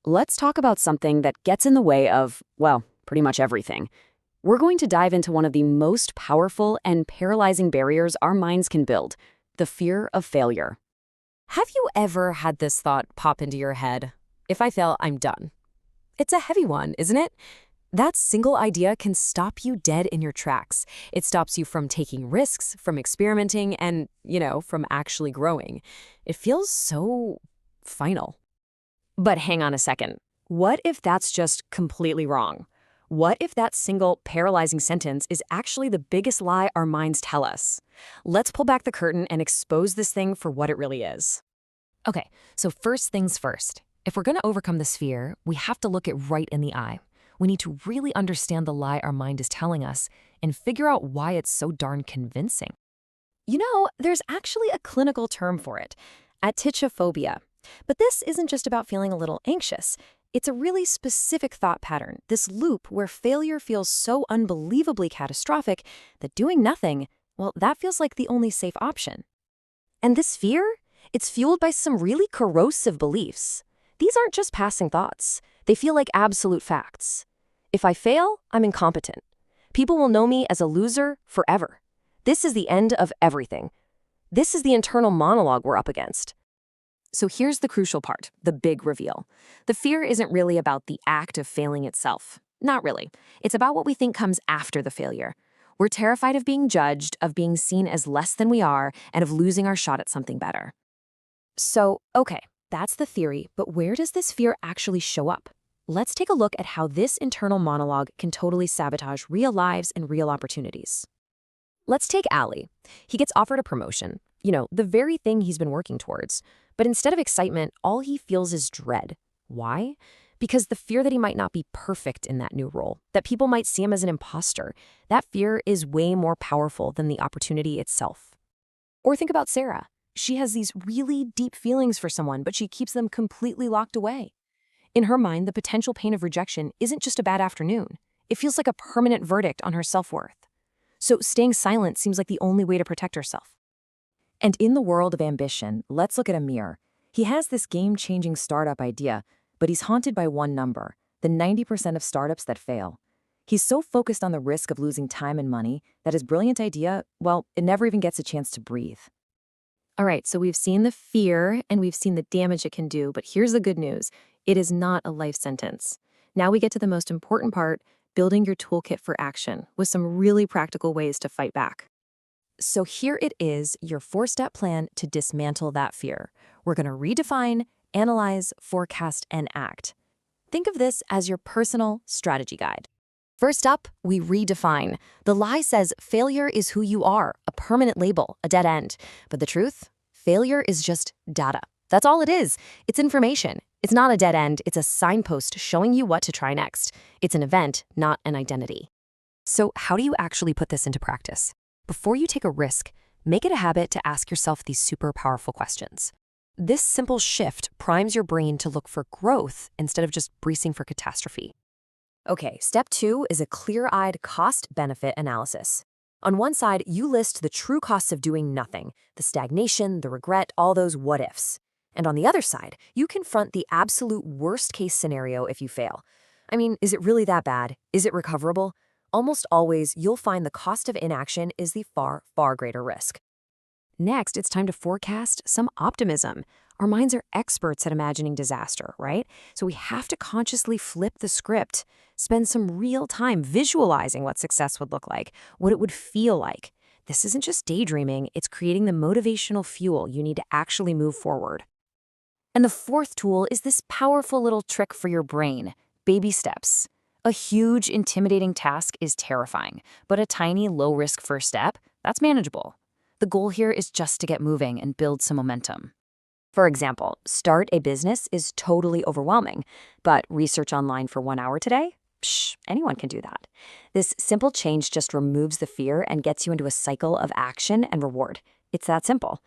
Let's talk about something that gets in the way of, well, pretty much everything. We're going to dive into one of the most powerful and paralyzing barriers our minds can build, the fear of failure. Have you ever had this thought pop into your head? If I fail, I'm done. It's a heavy one, isn't it? That single idea can stop you dead in your tracks. It stops you from taking risks, from experimenting, and, from actually growing. It feels so final. But hang on a second. What if that's just completely wrong? What if that single paralyzing sentence is actually the biggest lie our minds tell us? Let's pull back the curtain and expose this thing for what it really is. Okay, so first things first. If we're going to overcome this fear, we have to look it right in the eye. We need to really understand the lie our mind is telling us and figure out why it's so darn convincing. There's actually a clinical term for it, atychiphobia. But this isn't just about feeling a little anxious. It's a really specific thought pattern, this loop where failure feels so unbelievably catastrophic that doing nothing, well, that feels like the only safe option. And this fear? It's fueled by some really corrosive beliefs. These aren't just passing thoughts. They feel like absolute facts. If I fail, I'm incompetent. People will know me as a loser forever. This is the end of everything. This is the internal monologue we're up against. So here's the crucial part, the big reveal. The fear isn't really about the act of failing itself. Not really. It's about what we think comes after the failure. We're terrified of being judged, of being seen as less than we are, and of losing our shot at something better. So, okay, that's the theory, but where does this fear actually show up? Let's take a look at how this internal monologue can totally sabotage real lives and real opportunities. Let's take Ali. He gets offered a promotion, the very thing he's been working towards. But instead of excitement, all he feels is dread. Why? Because the fear that he might not be perfect in that new role, that people might see him as an imposter, that fear is way more powerful than the opportunity itself. Or think about Sarah. She has these really deep feelings for someone, but she keeps them completely locked away. In her mind, the potential pain of rejection isn't just a bad afternoon. It feels like a permanent verdict on her self-worth. So staying silent seems like the only way to protect herself. And in the world of ambition, let's look at Amir. He has this game-changing startup idea, but he's haunted by one number, the 90% of startups that fail. He's so focused on the risk of losing time and money that his brilliant idea, well, it never even gets a chance to breathe. All right, so we've seen the fear and we've seen the damage it can do, but here's the good news. It is not a life sentence. Now we get to the most important part, building your toolkit for action with some really practical ways to fight back. So here it is, your 4-step plan to dismantle that fear. We're going to redefine, analyze, forecast, and act. Think of this as your personal strategy guide. First up, we redefine. The lie says failure is who you are, a permanent label, a dead end. But the truth? Failure is just data. That's all it is. It's information. It's not a dead end. It's a signpost showing you what to try next. It's an event, not an identity. So how do you actually put this into practice? Before you take a risk, make it a habit to ask yourself these super powerful questions. This simple shift primes your brain to look for growth instead of just bracing for catastrophe. Okay, step 2 is a clear-eyed cost-benefit analysis. On one side, you list the true costs of doing nothing, the stagnation, the regret, all those what-ifs. And on the other side, you confront the absolute worst-case scenario if you fail. I mean, is it really that bad? Is it recoverable? Almost always, you'll find the cost of inaction is the far, far greater risk. Next, it's time to forecast some optimism. Our minds are experts at imagining disaster, right? So we have to consciously flip the script, spend some real time visualizing what success would look like, what it would feel like. This isn't just daydreaming, it's creating the motivational fuel you need to actually move forward. And the fourth tool is this powerful little trick for your brain, baby steps. A huge, intimidating task is terrifying, but a tiny, low-risk first step, that's manageable. The goal here is just to get moving and build some momentum. For example, start a business is totally overwhelming, but research online for 1 hour today? Anyone can do that. This simple change just removes the fear and gets you into a cycle of action and reward. It's that simple.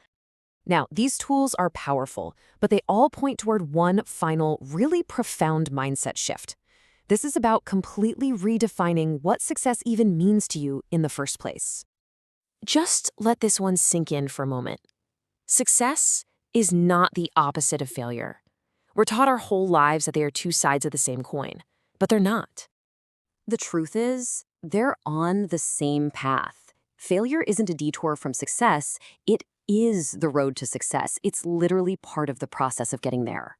Now, these tools are powerful, but they all point toward one final, really profound mindset shift. This is about completely redefining what success even means to you in the first place. Just let this one sink in for a moment. Success is not the opposite of failure. We're taught our whole lives that they are two sides of the same coin, but they're not. The truth is, they're on the same path. Failure isn't a detour from success, it is the road to success. It's literally part of the process of getting there.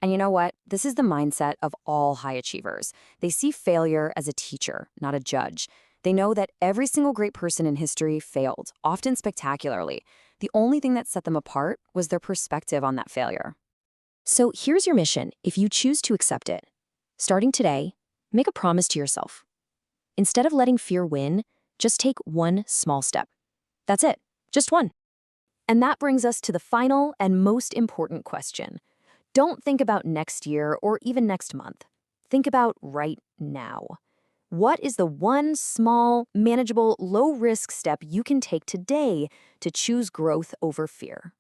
And you know what? This is the mindset of all high achievers. They see failure as a teacher, not a judge. They know that every single great person in history failed, often spectacularly. The only thing that set them apart was their perspective on that failure. So here's your mission if you choose to accept it. Starting today, make a promise to yourself. Instead of letting fear win, just take one small step. That's it, just one. And that brings us to the final and most important question. Don't think about next year or even next month. Think about right now. What is the one small, manageable, low-risk step you can take today to choose growth over fear?